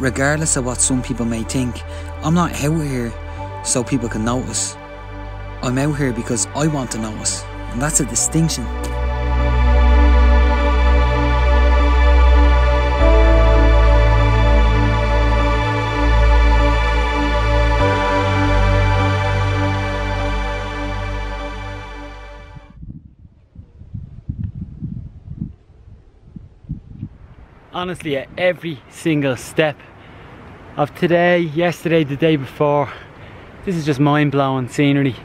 regardless of what some people may think, I'm not out here so people can notice. I'm out here because I want to notice, and that's a distinction. Honestly, at every single step of today, yesterday, the day before, this is just mind-blowing scenery.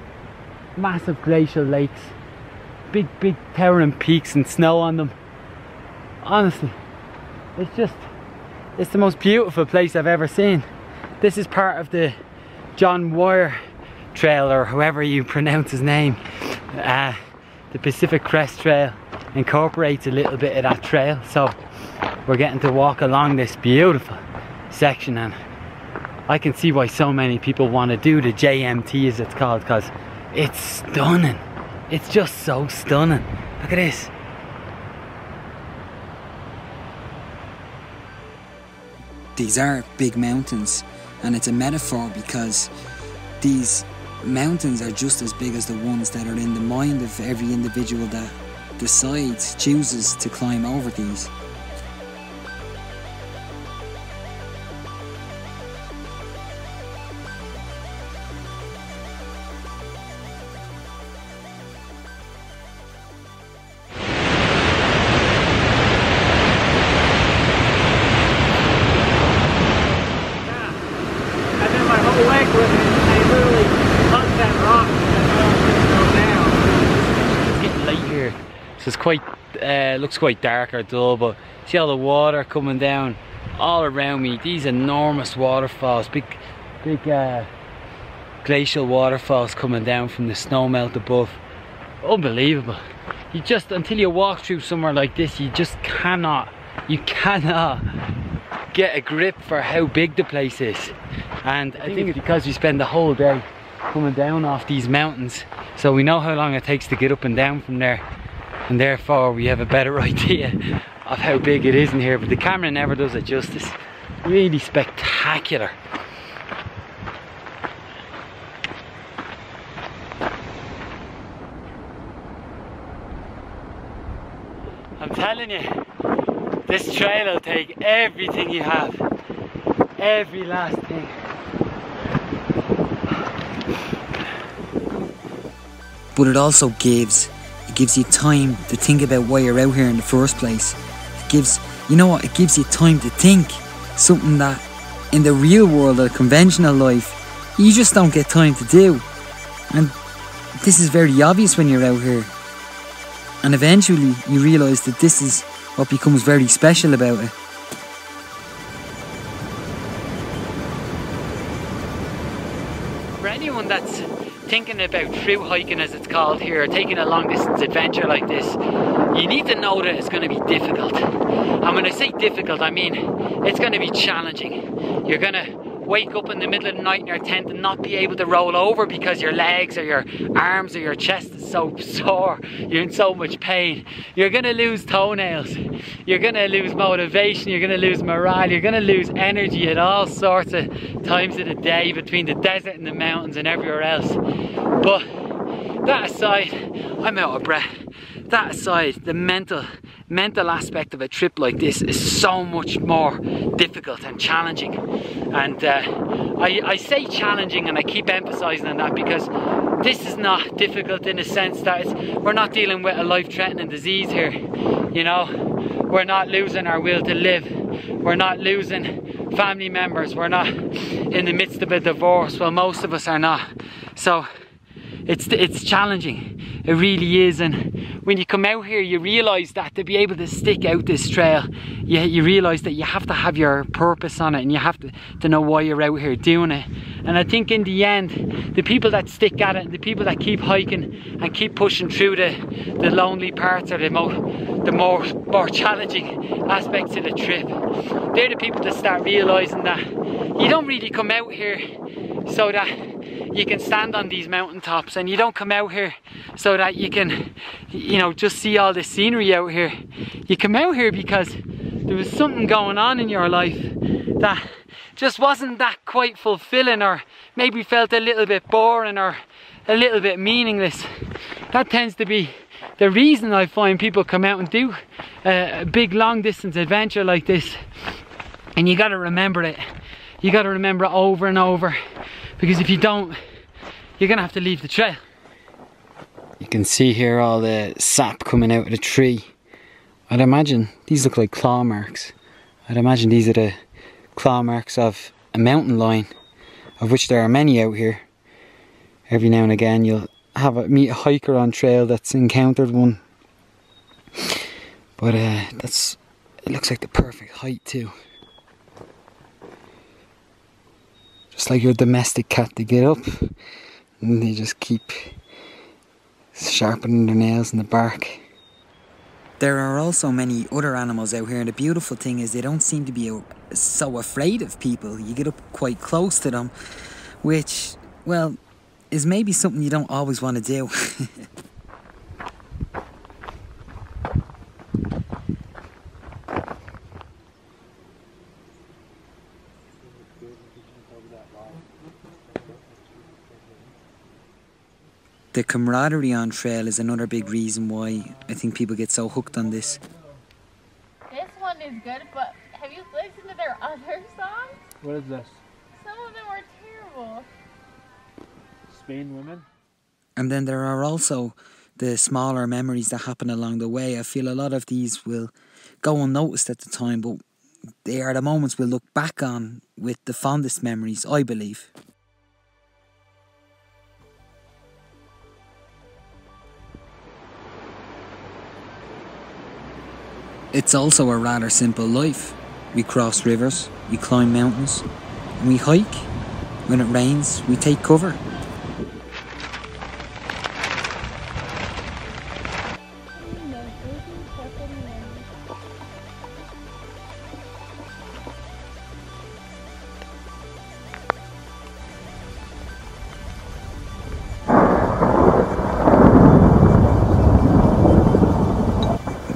Massive glacial lakes, big towering peaks and snow on them. Honestly, it's the most beautiful place I've ever seen. This is part of the John Muir Trail, or however you pronounce his name. The Pacific Crest Trail incorporates a little bit of that trail, so we're getting to walk along this beautiful section, and I can see why so many people want to do the JMT, as it's called, because it's stunning. It's just so stunning. Look at this. These are big mountains, and it's a metaphor because these mountains are just as big as the ones that are in the mind of every individual that chooses to climb over these. It's quite, looks quite dark or dull, but see all the water coming down all around me. These enormous waterfalls, big glacial waterfalls coming down from the snowmelt above. Unbelievable. You just, until you walk through somewhere like this, you just cannot get a grip for how big the place is. And I think it's because we spend the whole day coming down off these mountains, so we know how long it takes to get up and down from there, and therefore we have a better idea of how big it is in here. But the camera never does it justice. Really spectacular. I'm telling you, this trail will take everything you have, every last thing. But it also gives you time to think about why you're out here in the first place. It gives, you know what, it gives you time to think. Something that in the real world of conventional life, you just don't get time to do. And this is very obvious when you're out here. And eventually you realise that this is what becomes very special about it. For anyone that's thinking about through hiking, as it's called here, or taking a long distance adventure like this, you need to know that it's going to be difficult. And when I say difficult, I mean it's going to be challenging. You're going to wake up in the middle of the night in your tent and not be able to roll over because your legs or your arms or your chest is so sore, you're in so much pain. You're going to lose toenails, you're going to lose motivation, you're going to lose morale, you're going to lose energy at all sorts of times of the day between the desert and the mountains and everywhere else. But that aside, I'm out of breath. That aside, the mental aspect of a trip like this is so much more difficult and challenging. And I say challenging, and I keep emphasizing on that, because this is not difficult in a sense that we're not dealing with a life-threatening disease here. You know, we're not losing our will to live. We're not losing family members. We're not in the midst of a divorce. Well, most of us are not. So it's challenging. It really is. And when you come out here, you realise that to be able to stick out this trail, you realise that you have to have your purpose on it, and you have to know why you're out here doing it. And I think in the end, the people that stick at it, the people that keep hiking and keep pushing through the lonely parts, or the more challenging aspects of the trip, they're the people that start realising that you don't really come out here so that you can stand on these mountaintops, and you don't come out here so that you can, you know, just see all the scenery out here. You come out here because there was something going on in your life that just wasn't that quite fulfilling, or maybe felt a little bit boring or a little bit meaningless. That tends to be the reason I find people come out and do a big long distance adventure like this. And you got to remember it. You got to remember it over and over, because if you don't, you're gonna have to leave the trail. You can see here all the sap coming out of the tree. I'd imagine these look like claw marks. I'd imagine these are the claw marks of a mountain lion, of which there are many out here. Every now and again you'll meet a hiker on trail that's encountered one. But it looks like the perfect height too. Just like your domestic cat, they get up and they just keep sharpening their nails in the bark. There are also many other animals out here, and the beautiful thing is they don't seem to be so afraid of people. You get up quite close to them, which, well, is maybe something you don't always want to do. The camaraderie on trail is another big reason why I think people get so hooked on this. This one is good, but have you listened to their other songs? What is this? Some of them are terrible. Spain women? And then there are also the smaller memories that happen along the way. I feel a lot of these will go unnoticed at the time, but they are the moments we'll look back on with the fondest memories, I believe. It's also a rather simple life. We cross rivers, we climb mountains, and we hike. When it rains, we take cover.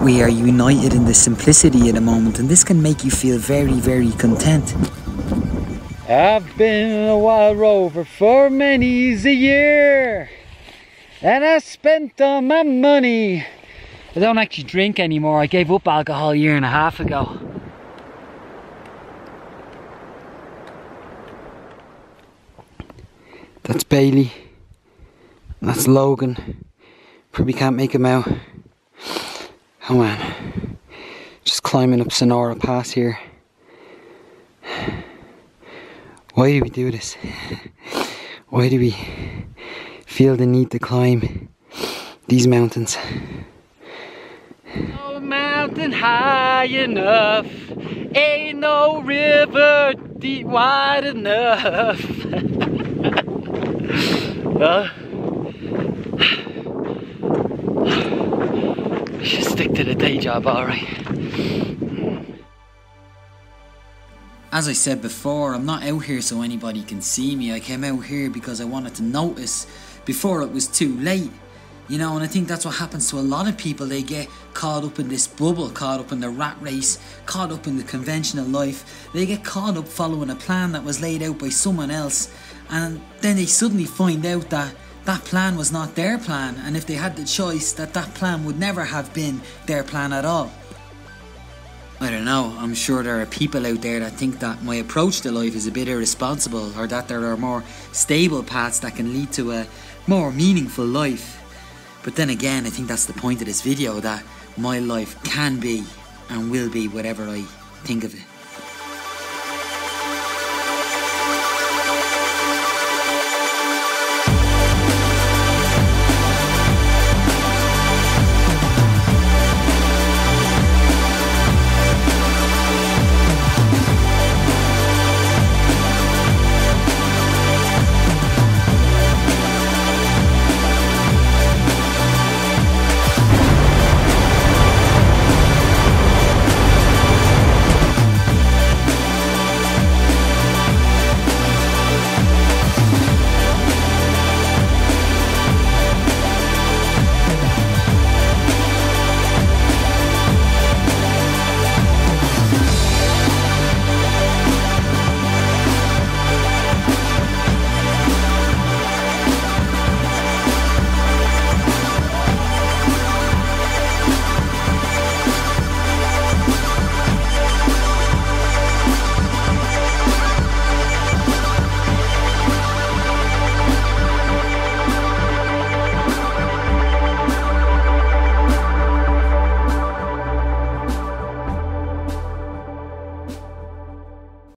We are united in the simplicity of the moment, and this can make you feel very, very content. I've been a wild rover for many's a year, and I spent all my money. I don't actually drink anymore. I gave up alcohol a year and a half ago. That's Bailey. That's Logan. Probably can't make him out. Oh man, just climbing up Sonora Pass here. Why do we do this? Why do we feel the need to climb these mountains? No mountain high enough, ain't no river deep wide enough. Should stick to the day job, alright. As I said before, I'm not out here so anybody can see me. I came out here because I wanted to notice before it was too late. You know, and I think that's what happens to a lot of people. They get caught up in this bubble, caught up in the rat race, caught up in the conventional life. They get caught up following a plan that was laid out by someone else, and then they suddenly find out that that plan was not their plan, and if they had the choice, that plan would never have been their plan at all. I don't know, I'm sure there are people out there that think that my approach to life is a bit irresponsible, or that there are more stable paths that can lead to a more meaningful life. But then again, I think that's the point of this video, that my life can be and will be whatever I think of it.